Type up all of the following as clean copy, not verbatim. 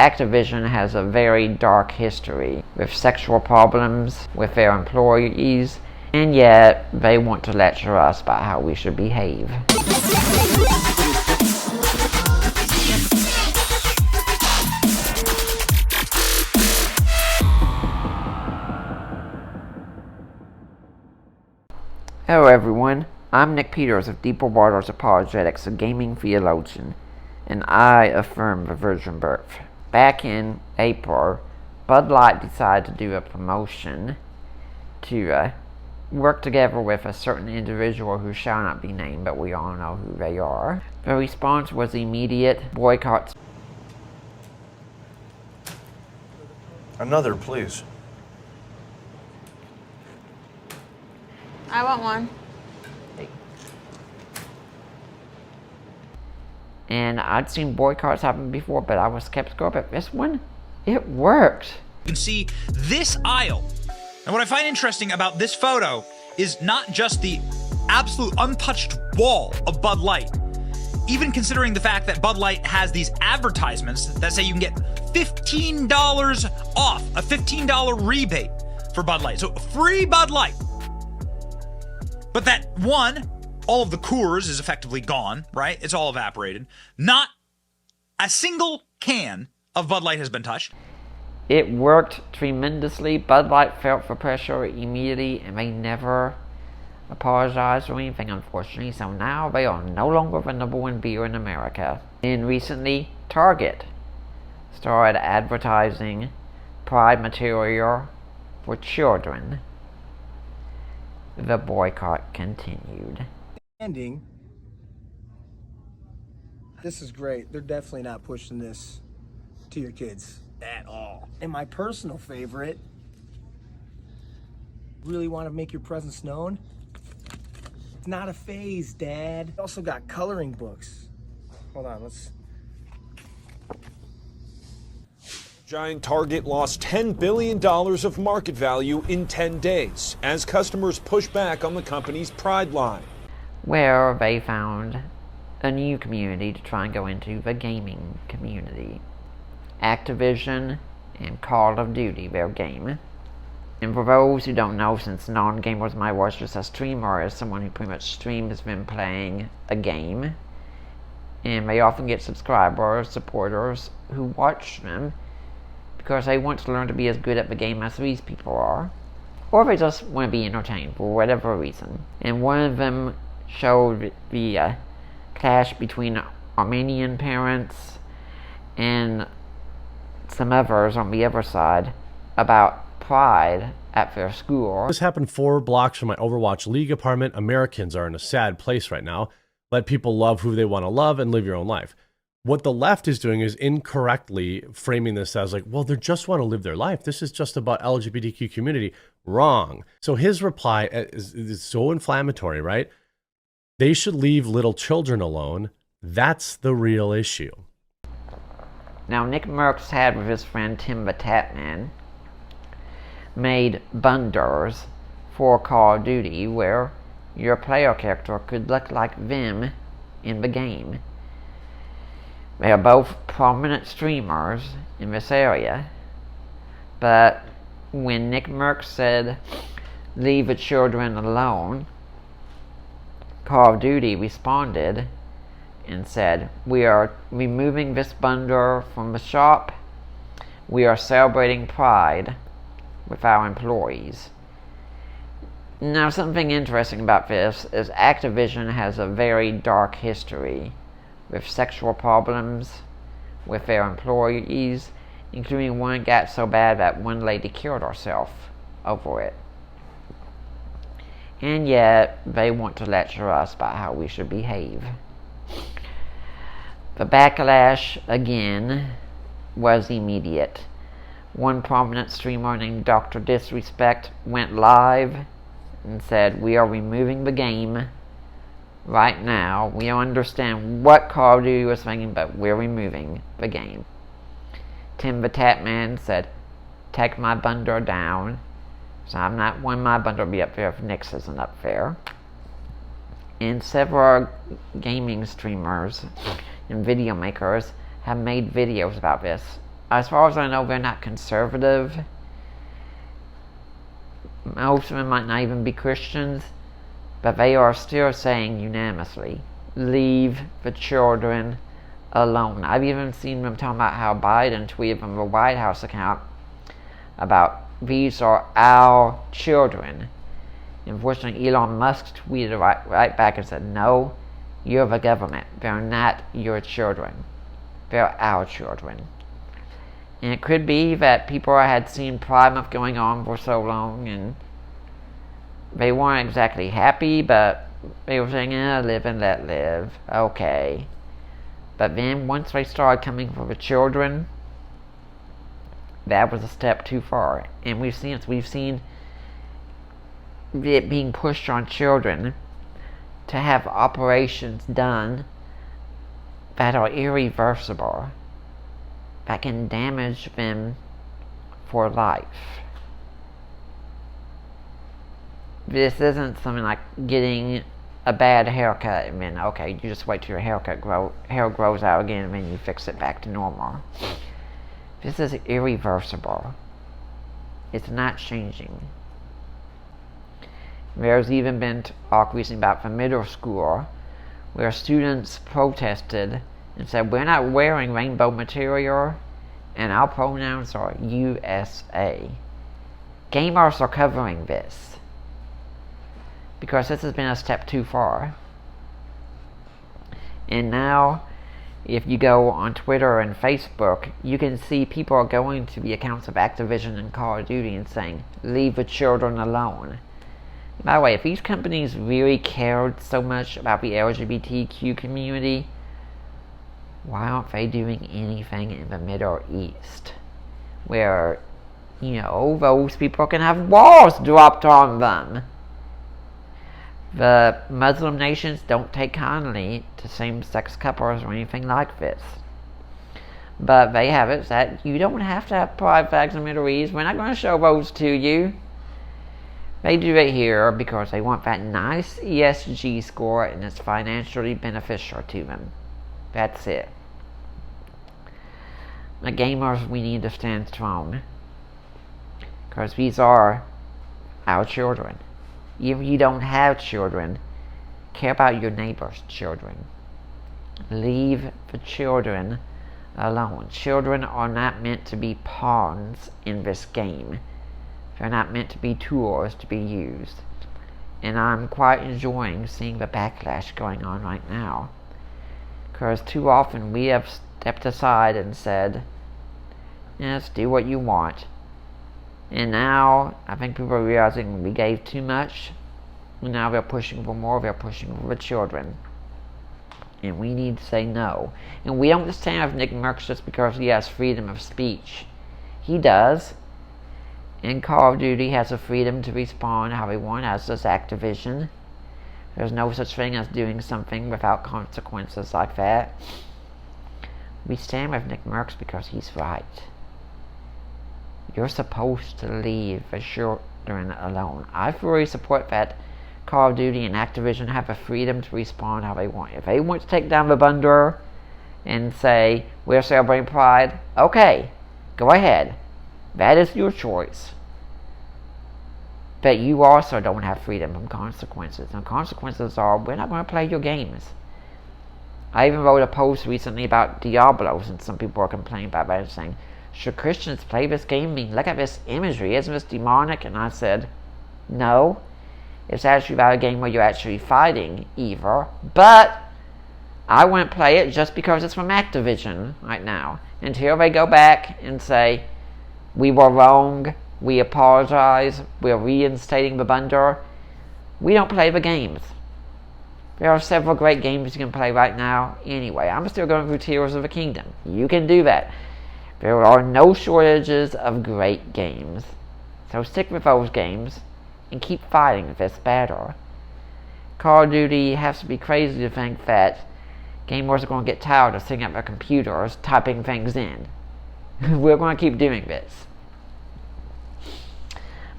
Activision has a very dark history with sexual problems with their employees, and yet they want to lecture us about how we should behave. Hello everyone, I'm Nick Peters of Deeper Waters Apologetics, a gaming theologian, and I affirm the virgin birth. Back in April, Bud Light decided to do a promotion to work together with a certain individual who shall not be named, but we all know who they are. The response was immediate boycotts. Another, please. I want one. And I'd seen boycotts happen before, but I was skeptical. But this one, it worked. You can see this aisle. And what I find interesting about this photo is not just the absolute untouched wall of Bud Light. Even considering the fact that Bud Light has these advertisements that say you can get $15 off, a $15 rebate for Bud Light. So free Bud Light. But that one, all of the Coors is effectively gone, right? It's all evaporated. Not a single can of Bud Light has been touched. It worked tremendously. Bud Light felt the pressure immediately, and they never apologized or anything, unfortunately. So now they are no longer the number one beer in America. And recently, Target started advertising Pride material for children. The boycott continued. Ending. This is great. They're definitely not pushing this to your kids at all. And my personal favorite, really want to make your presence known? It's not a phase, Dad. Also got coloring books. Hold on, let's... Giant Target lost $10 billion of market value in 10 days as customers push back on the company's Pride line. Where they found a new community to try and go into, the gaming community. Activision and Call of Duty, their game. And for those who don't know, since non-gamers might watch this, a streamer is someone who pretty much streams them playing a game. And they often get subscribers, supporters, who watch them because they want to learn to be as good at the game as these people are. Or they just want to be entertained for whatever reason. And one of them showed the clash between Armenian parents and some others on the other side about pride at their school. This happened 4 blocks from my Overwatch League apartment. Americans are in a sad place right now. Let people love who they want to love and live your own life. What the left is doing is incorrectly framing this as like, well, they just want to live their life. This is just about LGBTQ community. Wrong. So his reply is so inflammatory, right? They should leave little children alone. That's the real issue. Now, Nickmercs had with his friend Tim the Tatman made bundles for Call of Duty where your player character could look like them in the game. They are both prominent streamers in this area, but when Nickmercs said, "Leave the children alone," Call of Duty responded and said, "We are removing this bundle from the shop. We are celebrating Pride with our employees." Now, something interesting about this is Activision has a very dark history with sexual problems with their employees, including one got so bad that one lady killed herself over it. And yet, they want to lecture us about how we should behave. The backlash, again, was immediate. One prominent streamer named Dr. Disrespect went live and said, "We are removing the game right now. We don't understand what Call of Duty was thinking, but we're removing the game." Tim the Tatman said, "Take my bundle down." So I'm not wanting my bundle to be up there if Nick's isn't up there. And several gaming streamers and video makers have made videos about this as far as I know, they're not conservative. Most of them might not even be Christians, but they are still saying unanimously, leave the children alone. I've even seen them talking about how Biden tweeted from the White House account about these are our children. Unfortunately, Elon Musk tweeted right back and said, no, you're the government. They're not your children. They're our children. And it could be that people had seen Pride Month going on for so long and they weren't exactly happy, but they were saying, live and let live. Okay. But then once they started coming for the children, that was a step too far. And we've seen it being pushed on children to have operations done that are irreversible, that can damage them for life. This isn't something like getting a bad haircut and then, okay, you just wait till your hair grows out again and then you fix it back to normal. This is irreversible. It's not changing. There's even been talk recently about the middle school where students protested and said, we're not wearing rainbow material and our pronouns are USA. Gamers are covering this because this has been a step too far. And now, if you go on Twitter and Facebook, you can see people are going to the accounts of Activision and Call of Duty and saying, leave the children alone. By the way, if these companies really cared so much about the LGBTQ community, why aren't they doing anything in the Middle East? Where, those people can have walls dropped on them. The Muslim nations don't take kindly to same-sex couples or anything like this. But they have it that you don't have to have pride flags in the Middle East. We're not going to show those to you. They do it here because they want that nice ESG score and it's financially beneficial to them. That's it. The gamers, we need to stand strong. Because these are our children. Even if you don't have children, care about your neighbor's children. Leave the children alone. Children are not meant to be pawns in this game. They're not meant to be tools to be used. And I'm quite enjoying seeing the backlash going on right now. Because too often we have stepped aside and said, yes, do what you want. And now, I think people are realizing we gave too much. And now they're pushing for more. They're pushing for the children. And we need to say no. And we don't stand with Nickmercs just because he has freedom of speech. He does. And Call of Duty has the freedom to respawn how they want, as does Activision. There's no such thing as doing something without consequences like that. We stand with Nickmercs because he's right. You're supposed to leave the children alone. I fully support that Call of Duty and Activision have the freedom to respawn how they want. If they want to take down the bundle and say, we're celebrating Pride, okay, go ahead. That is your choice. But you also don't have freedom from consequences. And consequences are, we're not going to play your games. I even wrote a post recently about Diablos, and some people are complaining about that, saying, should Christians play this game? I mean, look at this imagery. Isn't this demonic? And I said, no. It's actually about a game where you're actually fighting evil. But I wouldn't play it just because it's from Activision right now. Until they go back and say, we were wrong, we apologize, we're reinstating the bundle. We don't play the games. There are several great games you can play right now. Anyway, I'm still going through Tears of the Kingdom. You can do that. There are no shortages of great games. So stick with those games and keep fighting this battle. Call of Duty has to be crazy to think that gamers are going to get tired of sitting at their computers typing things in. We're going to keep doing this.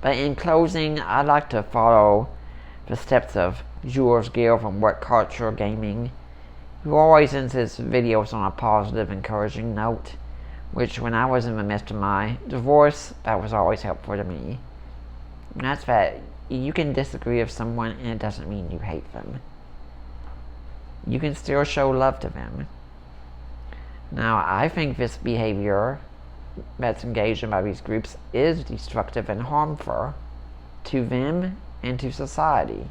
But in closing, I'd like to follow the steps of Jules Gill from What Culture Gaming, who always ends his videos on a positive, encouraging note. which when I was in the midst of my divorce, that was always helpful to me. And that's that you can disagree with someone and it doesn't mean you hate them. You can still show love to them. Now, I think this behavior that's engaged in by these groups is destructive and harmful to them and to society.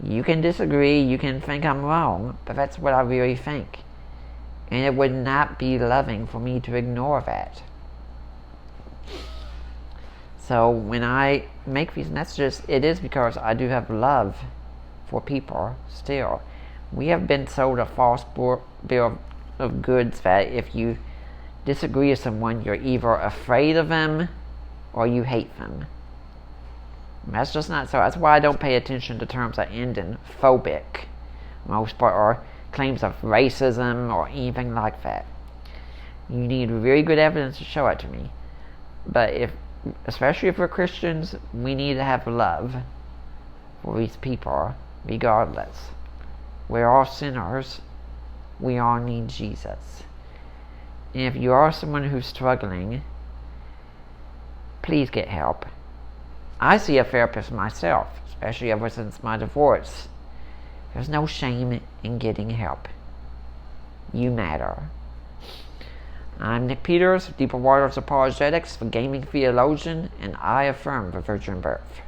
You can disagree, you can think I'm wrong, but that's what I really think. And it would not be loving for me to ignore that. So when I make these messages, it is because I do have love for people still. We have been sold a false bill of goods that if you disagree with someone, you're either afraid of them or you hate them. And that's just not so. That's why I don't pay attention to terms that end in phobic, most part, or claims of racism or anything like that. You need very good evidence to show it to me. But especially if we're Christians, we need to have love for these people, regardless. We're all sinners. We all need Jesus. And if you are someone who's struggling, please get help. I see a therapist myself, especially ever since my divorce. There's no shame in getting help. You matter. I'm Nick Peters, Deeper Waters Apologetics, the gaming theologian, and I affirm the virgin birth.